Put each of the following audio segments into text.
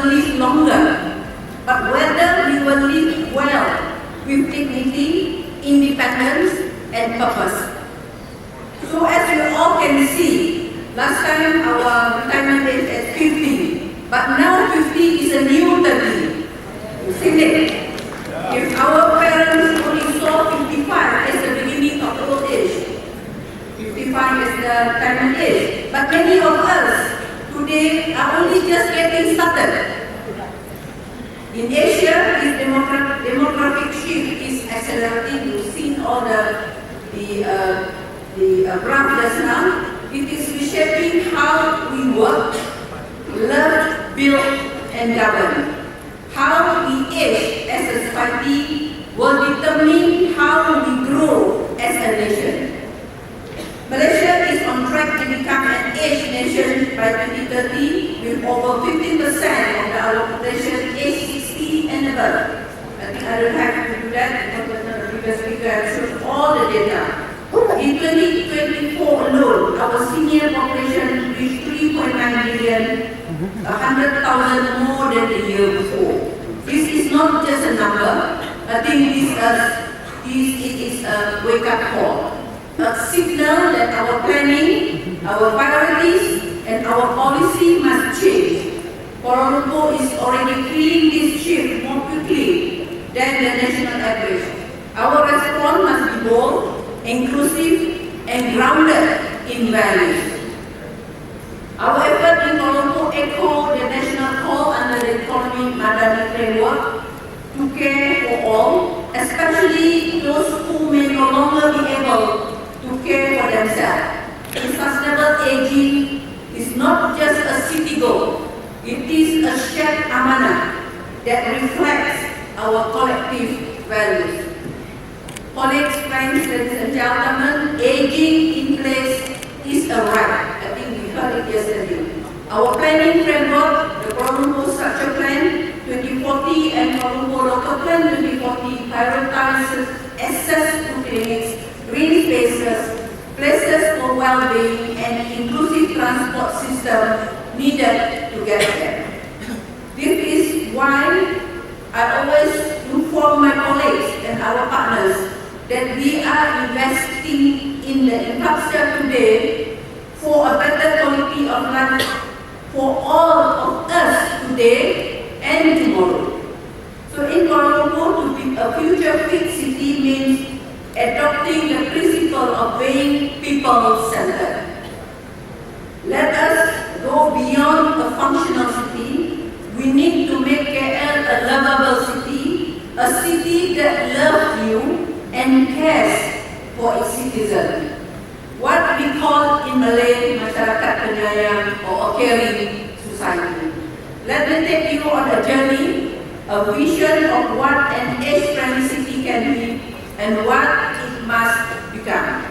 will live longer, but whether we will live well with dignity, independence, and purpose. So as you all can see, last time our retirement age is 50, but now 50 is a new 30. Isn't it? If our parents only saw 55 as the beginning of the old age, 55 is the retirement age, but many of us today are only just getting started. In Asia, this demographic shift is accelerating. You've seen all the graph just now. It is reshaping how we work, love, build, and govern. How we age as a society will determine how we grow as a nation. Malaysia is on track to become an aged nation by 2030 with over 15% of our population aged 60 and above. I think I don't have to do that because the previous speaker has shown all the data. In 2024 alone, our senior population reached 3.9 million, 100,000 more than the year before. This is not just a number. I think it is a wake-up call. A signal that our planning, our priorities, and our policy must change. Kuala Lumpur is already feeling this shift more quickly than the national average. Our response must be bold, inclusive, and grounded in values. Our effort in Kuala Lumpur echo the national call under the Economic Madani framework to care for all, especially those who may no longer be able to care for themselves. Sustainable aging is not just a city goal, it is a shared amanah that reflects our collective values. Colleagues, friends, ladies and gentlemen, aging in place is a right. I think we heard it yesterday. Our planning framework, the Kuala Lumpur Structure Plan 2040 and Kuala Lumpur Local Plan 2040 prioritizes access to clinics, green spaces, places for well-being, and inclusive transport system needed to get there. This is why I always inform my colleagues and our partners that we are investing in the infrastructure today for a better quality of life for all of us today and tomorrow. So in Kuala Lumpur, to be a future-fit city means adopting the principle of being people-centered. Let us go beyond a functional city. We need to make KL a lovable city, a city that loves you and cares for its citizens. What we call in Malay, masyarakat penyayang or a caring society. Let me take you on a journey, a vision of what an age-friendly city can be and what it must become.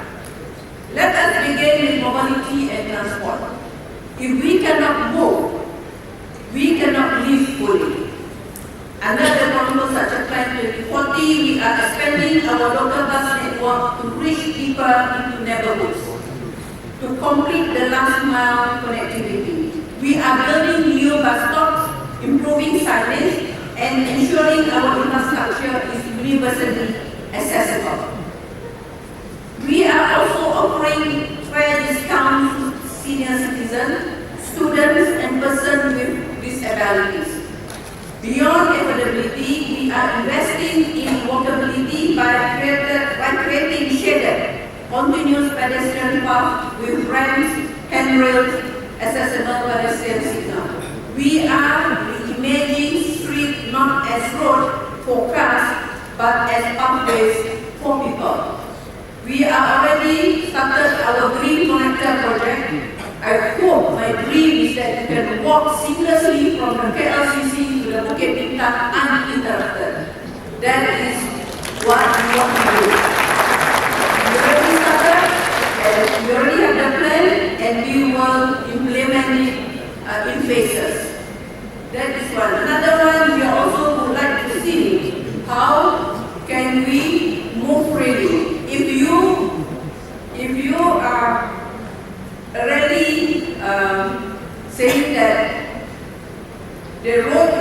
Let us begin with mobility and transport. If we cannot move, we cannot live fully. Under the Kuala Lumpur Structure Plan 2040, we are expanding our local bus network to reach deeper into neighborhoods, to complete the last mile connectivity. We are building new bus stops, improving signage, and ensuring our infrastructure is universally accessible. We are also offering fair discounts to senior citizens, students, and persons with disabilities. Beyond affordability, we are investing in walkability by creating shaded, continuous pedestrian paths with ramps, handrails, accessible pedestrian signals. We are reimagining streets not as roads for cars, but as pathways for people. We are already started our Green Connector project. I hope my dream is that you can walk seamlessly from the KLCC to the Bukit Bintang uninterrupted. That is what we want to do. We already started, and we already have the plan, and we will implement it in phases. That is one. Another one, we also would like to see how can we move freely. If you are really saying that the road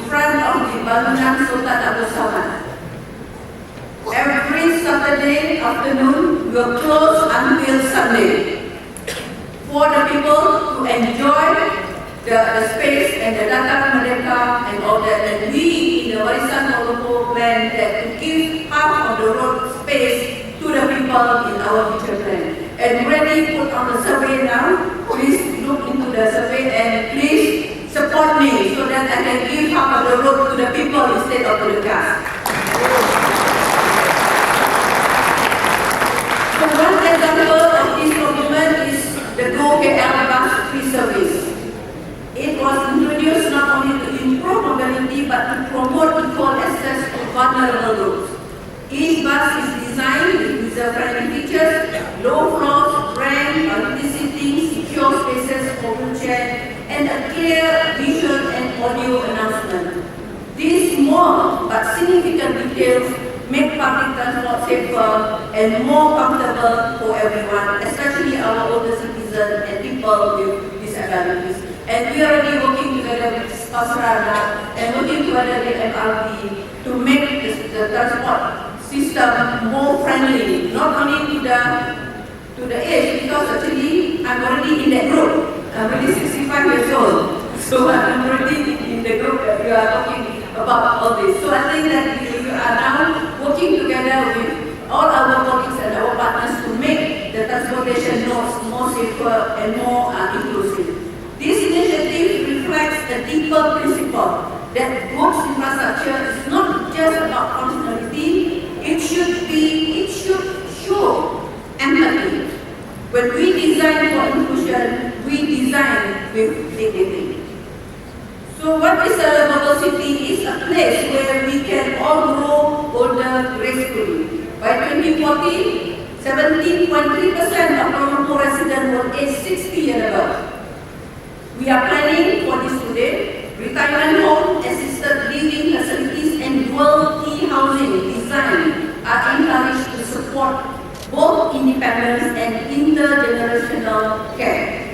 front of the Bangunan Sultan Abdul Samad. Every Saturday afternoon, we are closed until Sunday for the people to enjoy the space and the Datang Merdeka and all that. And we in the Warisan Moloko plan that to give half of the road space to the people in our future plan. And already put on the survey now. Please look into the survey and please support me so that I can give half of the road to the people instead of to the cars. So one example of this commitment is the Go KL bus free service. It was introduced not only to improve mobility but to promote equal access to vulnerable groups. Each bus is designed with user-friendly features, low floors, ramp, multi seating, secure spaces for wheelchair, and a clear visual and audio announcement. These small but significant details make public transport safer and more comfortable for everyone, especially our older citizens and people with disabilities. And we are already working together with Pasrana and working together with MRT to make the transport system more friendly, not only to the age, because actually I'm already in that group. I'm already 65 years old, so I'm already in the group that we are talking about all this. So I think that we are now working together with all our colleagues and our partners to make the transportation nodes more safer and more inclusive. This initiative reflects a deeper principle that goods infrastructure is not just about functionality, it should show empathy. When we design for inclusion, we design with dignity. So what is a livable city is a place where we can all grow older gracefully. By 2040, 17.3% of Kuala Lumpur residents were aged 60 and above. We are planning for this today. Retirement home, assisted living facilities, and dual housing design are encouraged to support both independence and intergenerational care.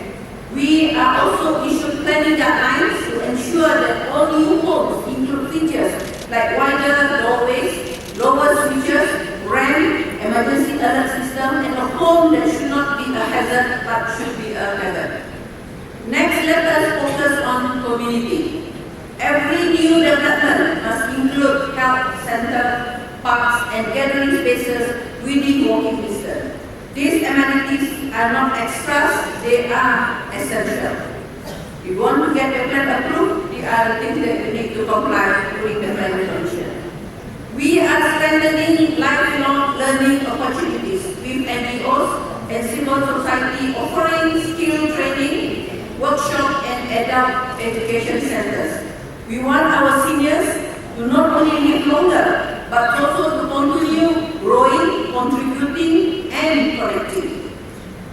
We are also issued planning guidelines to ensure that all new homes include features like wider doorways, lower switches, ramp, emergency alert system, and a home that should not be a hazard but should be a hazard. Next, let us focus on community. Every new development must include health center, parks, and gathering spaces within walking distance. These amenities are not extras, they are essential. If you want to get the plan approved, they are the things that you need to comply during the planning commission. We are strengthening lifelong learning opportunities with NGOs and civil society offering skill training, workshop, and adult education centers. We want our seniors to not only live longer, but also to continue growing, contributing, and connecting.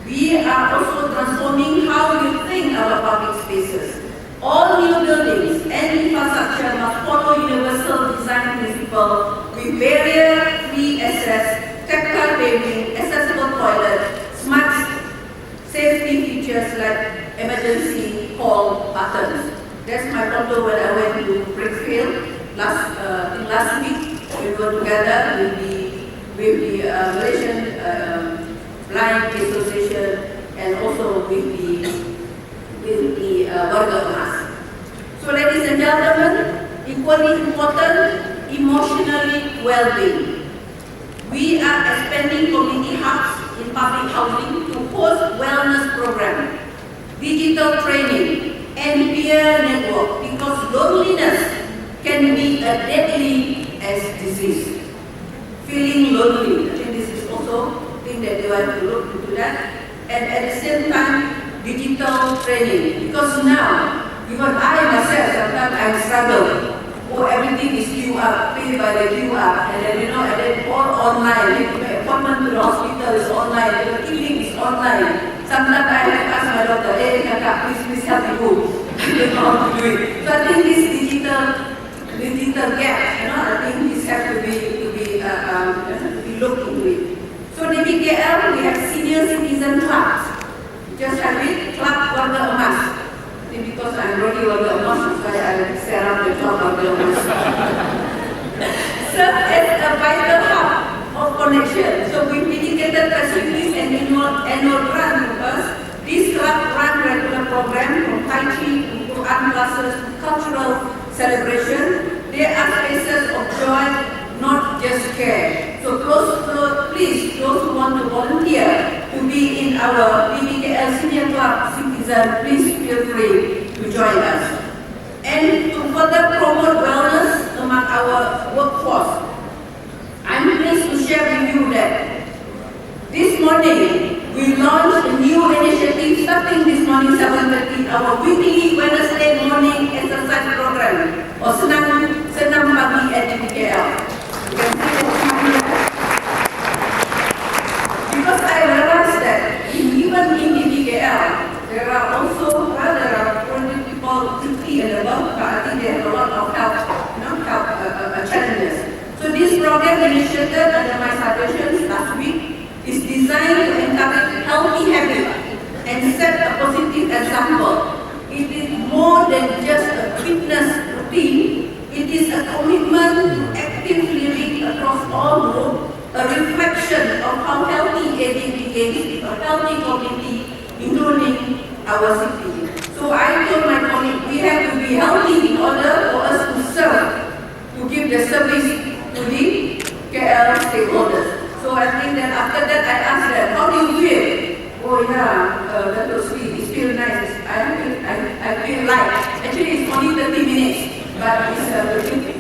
We are also transforming how we think our public spaces. All new buildings and infrastructure must follow universal design principles with barrier-free access, tactile paving, accessible toilets, smart safety features like emergency call buttons. That's my photo when I went to Brickfield last week. We were together with the Malaysian Blind Association and also with the Warga Emas. So, ladies and gentlemen, equally important, emotionally well-being. We are expanding community hubs in public housing to host wellness program, digital training, and peer network, because loneliness can be as deadly as disease. Feeling lonely, I think this is also a thing that they want to look into that. And at the same time, digital training, because now, even I myself, sometimes I struggle. Oh, everything is QR, paid by the QR, and then all online. The appointment to the hospital is online, the clinic is online. Sometimes I have to ask my doctor, hey, Kakak, please help me go. I don't know how to do it. So I think this digital gap, I think this has to be looked into it. So in BKL, we have senior citizen clubs. Just have it, Club Warga Emas. In because I'm really well emas, saya ada seram the job of serve as a vital hub of connection. So we dedicated facilities and annual grant members. This club run regular program from Tai Chi to Quran classes to cultural celebration. There are spaces of joy, not just care. So please, those who want to volunteer to be in our BBKL Senior Club Citizen, please feel free to join us. And to further promote wellness among our workforce, I'm pleased to share with you that this morning we launched a new initiative starting this morning 7:30, our weekly Wednesday morning exercise program or Senam Pagi at BBKL. Because I realized that even in BBKL, there are also rather 20 people 50 and above, but I think they have a lot of health challenges. So this program initiated under my suggestions last week is designed to encourage healthy habits and set a positive example. It is more than just a fitness routine. It is a commitment to active living across all groups, a reflection of how healthy aging begins, a healthy community, including our city. So I told my colleague, we have to be healthy in order for us to serve, to give the service to the KL stakeholders. So I think that after that I asked them, how do you feel? Oh yeah, that was sweet, it feels nice. I feel light. Actually it's only 30 minutes, but it's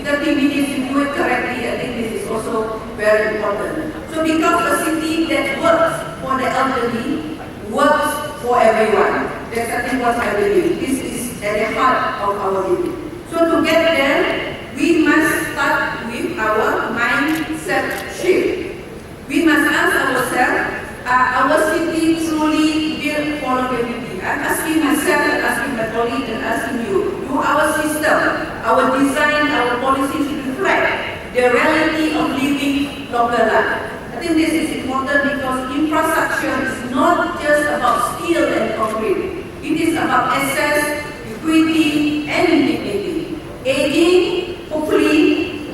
30 minutes to do it correctly. I think this is also very important. So because a city that works for the elderly works for everyone. That's I think what I believe. This is at the heart of our belief. So to get there, we must start with our mindset shift. We must ask ourselves, are our city truly built for longevity? I'm asking myself and asking my colleague and asking you, do our system, our design, our policies reflect the reality of living longer life? I think this is important because infrastructure is not just about steel and concrete. It is about access, equity, and dignity. Aging, hopefully,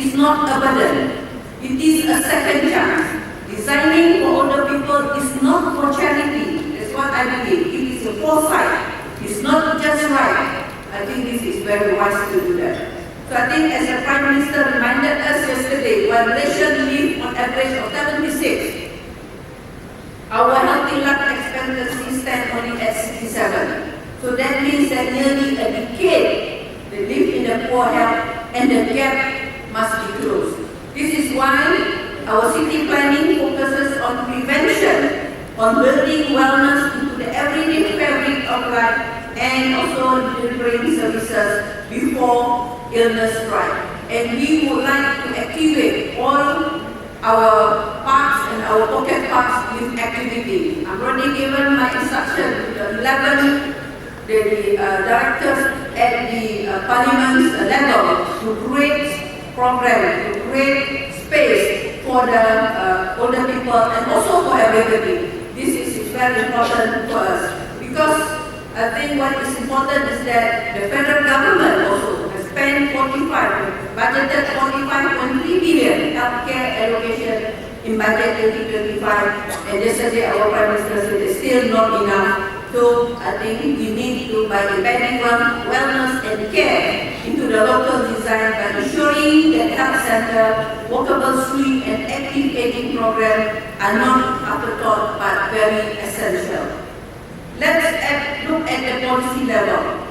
is not a burden. It is a second chance. Designing for older people is not for charity. That's what I believe. It is a foresight. It's not just right. I think this is very wise to do that. So I think as the Prime Minister reminded us yesterday, while Malaysians live on average of 76, our healthy life expectancy stands only at 67. So that means that nearly a decade they live in the poor health and the gap must be closed. This is why our city planning focuses on prevention, on building wellness into the everyday fabric of life, and also delivering services before illness strikes. And we would like to activate all our parks and our pocket parks with activity. I'm already given my instruction to the 11 directors at the Parliament's level to create program, to create space for the older people and also for everybody. This is very important for us because I think what is important is that the federal government also has spent budgeted 45.3 billion healthcare allocation in budget 2025, and yesterday our Prime Minister said it's still not enough. So I think we need to, by embedding wellness and care into the local design, by ensuring that health center, walkable street and active aging program are not afterthought but very essential. Let's look at the policy level.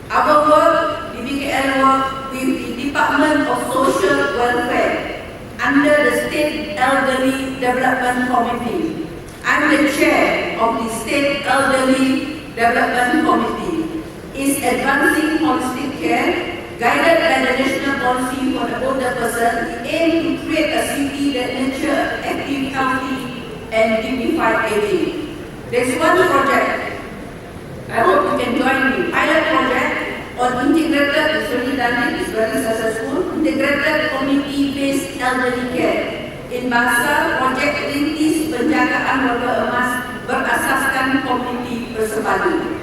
Our work, BBKL work with the Department of Social Welfare under the State Elderly Development Committee. I'm the chair of the State Elderly Development Committee. Is advancing holistic care, guided by the national policy for the older person. We aim to create a city that nurtures active, healthy, and dignified aging. There's one project. I hope you can join me. Pilot project on integrated, it's already done, it's very successful, integrated community-based elderly care. In bahasa projek rintis penjagaan warga emas berasaskan komuniti bersepadu.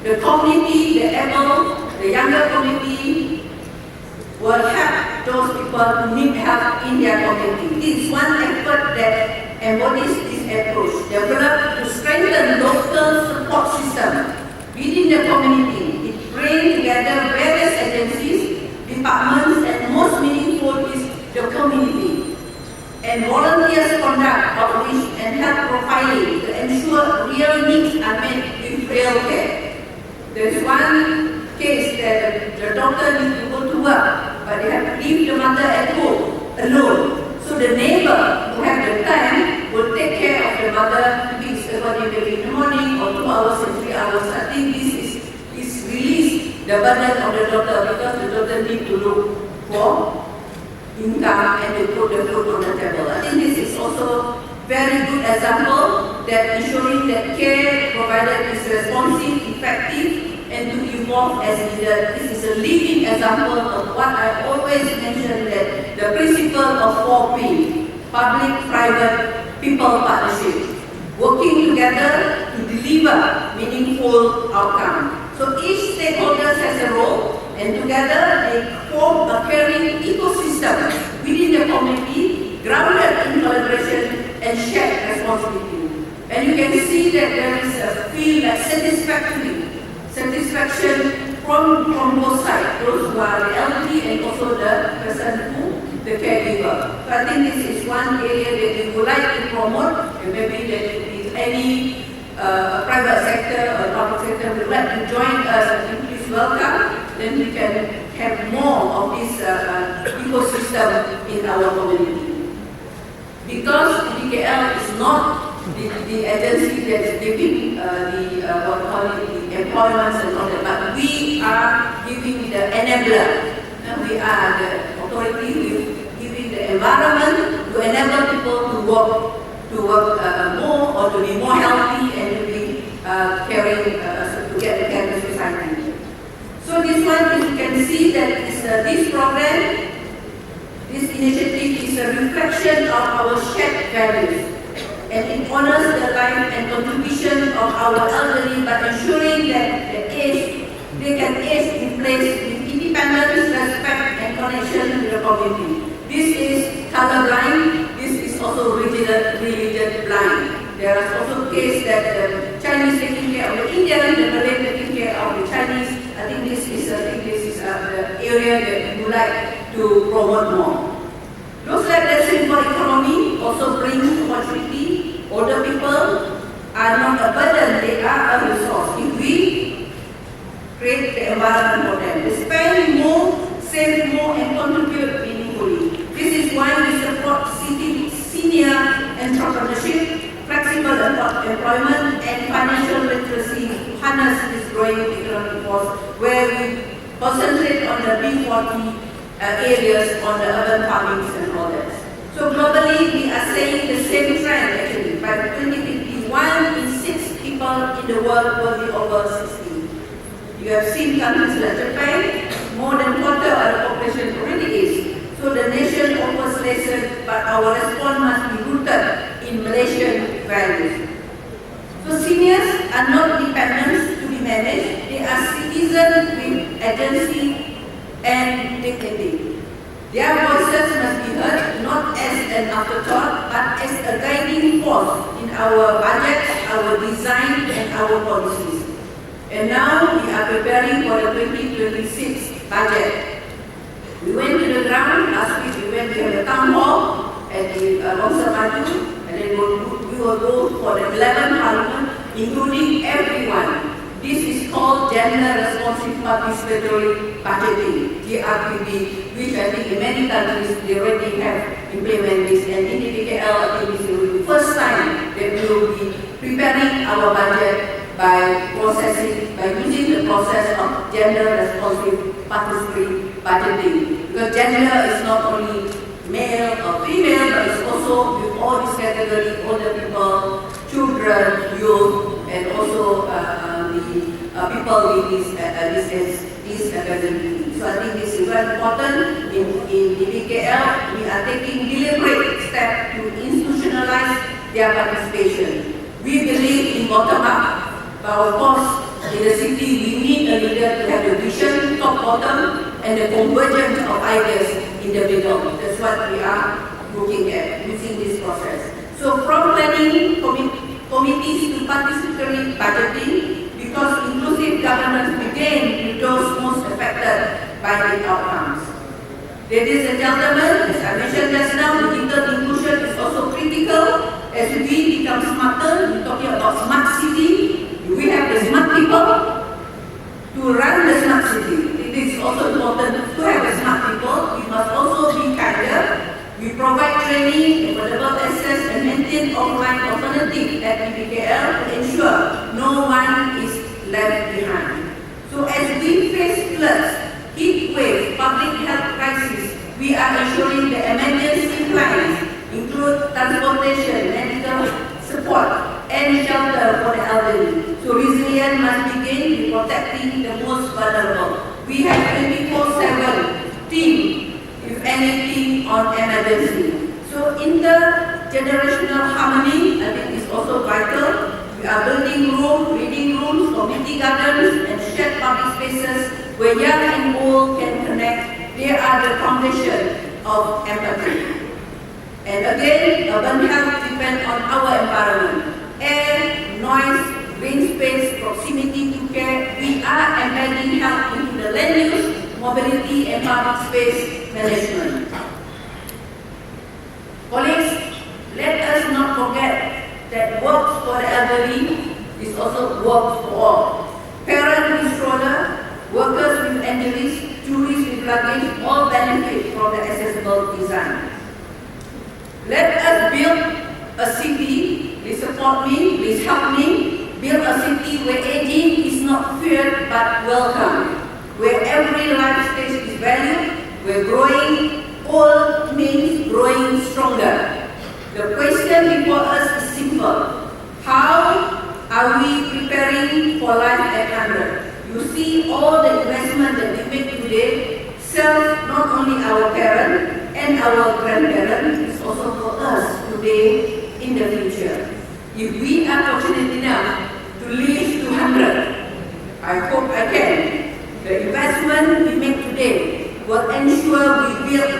the community, the able, the younger community will help those people who need help in their community. This is one effort that embodies this approach, developed to strengthen local support system within the community. It brings together various agencies, departments, and most meaningful is the community. And volunteers conduct outreach and help profiling to ensure real needs are met with real care. There is one case that the doctor needs to go to work, but they have to leave the mother at home alone. So the neighbor who have the time will take care of the mother, maybe it's maybe in the morning or 2 hours and 3 hours. I think this is release the burden of the daughter, because the daughter need to look for income and to put the food on the table. I think this is also very good example that ensuring that care provided is responsive, effective, and to evolve as needed. This is a living example of what I always mention, that the principle of 4P, public, private, people partnership, working together to deliver meaningful outcome. So each stakeholder has a role, and together they form a caring ecosystem within the community, grounded in collaboration and shared responsibility. And you can see that there is a feel like satisfaction from both sides, those who are the elderly and also the person who, the caregiver. So I think this is one area that we would like to promote, and maybe that if any private sector or public sector would like to join us, and please welcome, then we can have more of this ecosystem in our community. Because DKL is not the agency that is giving the employments and all that, but we are giving the enabler. We are the authority with giving the environment to enable people to work more, or to be more healthy, and to be caring, to get the care of society. So this one, you can see that this program, this initiative is a reflection of our shared values, and it honors the life and contribution of our elderly by ensuring that they can age in place with independence, respect, and connection to the community. This is colorblind. This is also religion blind. There are also cases that the Chinese taking care of the Indian, the Malay taking care of the Chinese. I think this is the area that we would like to promote more. Those like the simple economy also brings opportunity. Older people are not a burden, they are a resource. If we create the environment for them, they spend more, save more, and contribute meaningfully. This is why we support senior entrepreneurship, flexible employment, and financial literacy to harness this growing economic force, where we concentrate on the B40 areas, on the urban farmings and all that. So globally, we are seeing the same trend actually. By 2050, 1 in 6 people in the world will be over 60. You have seen countries like Japan, more than quarter of the population already is. So the nation offers lessons, but our response must be rooted in Malaysian values. So seniors are not dependents to be managed, they are citizens with agency and dignity. Their voices must be heard not as an afterthought, but as a guiding force in our budget, our design, and our policies. And now we are preparing for the 2026 budget. We went to the ground last week. We went to the town hall at the Longsor Maju, and then we will go for the 11th Parliament, including everyone. This is called Gender Responsive Participatory Budgeting, GRPB, which I think in many countries they already have implemented this. And in the DKL, I think this will be the first time that we will be preparing our budget by using the process of gender responsive participatory budgeting. Because gender is not only male or female, but it's also with all these categories: older people, children, youth, and also the people with this ability. So I think this is very important. In the DKL, we are taking deliberate steps to institutionalize their participation. We believe in bottom-up, but of course, in the city, we need a leader to have the vision, top, bottom, and the convergence of ideas in the middle. That's what we are looking at using this process. So from planning committees to participatory budgeting, because inclusive governance began with those most affected by the outcomes. Ladies and gentlemen, as I mentioned just now, digital inclusion is also critical as we become smarter. We're talking about smart city. We have the smart people to run the smart city. It is also important to have the smart people. We must also be kinder. We provide training, affordable access, and maintain offline alternative at PBKL to ensure no one is left behind. So as we face floods, heat wave, public health crisis, we are ensuring the emergency plans include transportation, medical support, and shelter for the elderly. So resilience must begin with protecting the most vulnerable. We have 24/7 team, if anything, on emergency. So intergenerational harmony, I think, is also vital. We are building rooms, reading rooms, community gardens, and shared public spaces where young and old can connect. They are the foundation of empathy. And again, urban health depends on our environment. Air, noise, green space, proximity to care. We are embedding health into the land use, mobility, and public space management. Colleagues, let us not forget that work for the elderly is also work for all. Parents with stroller, workers with injuries, tourists with luggage, all benefit from the accessible design. Let us build a city, please support me, please help me, build a city where aging is not feared but welcome, where every life stage is valued, where growing old means growing stronger. The question before us is simple. How are we preparing for life at 100? You see, all the investment that we make today serves not only our parents and our grandparents, it's also for us today in the future. If we are fortunate enough to live to 100, I hope I can. The investment we make today will ensure we build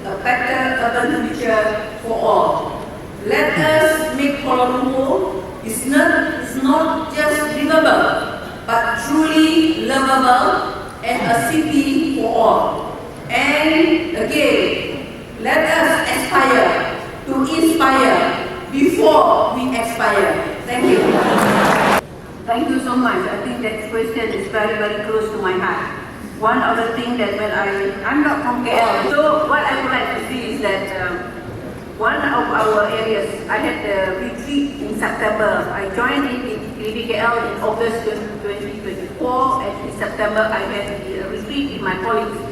a better urban future for all. Let us make Kuala Lumpur is not just livable, but truly lovable and a city for all. And again, let us aspire to inspire before we expire. Thank you. Thank you so much. I think that question is very, very close to my heart. One of the things that when I'm not from KL, so what I would like to see is that one of our areas, I had a retreat in September. I joined in PBKL in August 2024, and in September I had a retreat with my colleagues.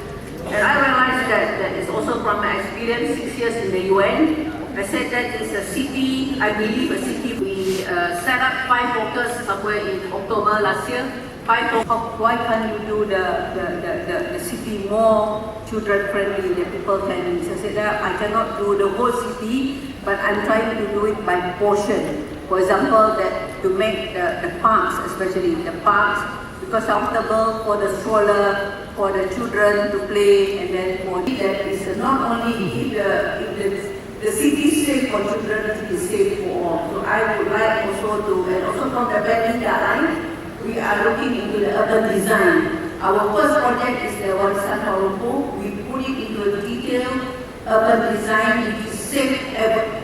And I realized that is also from my experience 6 years in the UN. I said that it's a city, I believe a city. We set up 5 focus somewhere in October last year. Why can't you do the city more children friendly that people can use? I said that I cannot do the whole city, but I'm trying to do it by portion. For example, that to make the parks, especially the parks, because comfortable for the stroller, for the children to play, and then for that is not only if the city is safe for children, it is safe for all. So I would like also to, and also from the Benin line, we are looking into the urban design. Our first project is the Warisan Kuala Lumpur. We put it into a detailed urban design. It is safe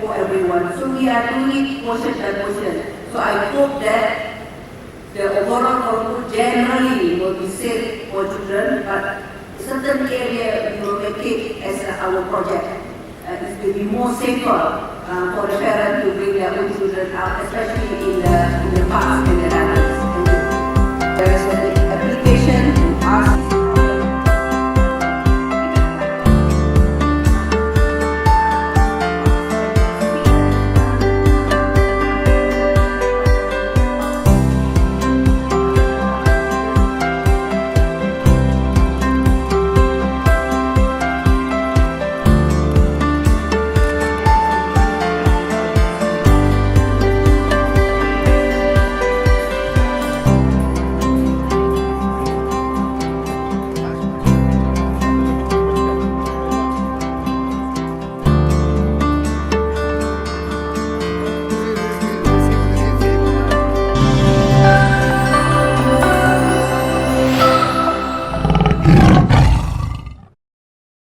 for everyone. So we are doing it portion by portion. So I hope that the overall Kuala Lumpur generally will be safe for children, but certain area we will make it as our project. It will be more safer for the parents to bring their own children out, especially in the parks.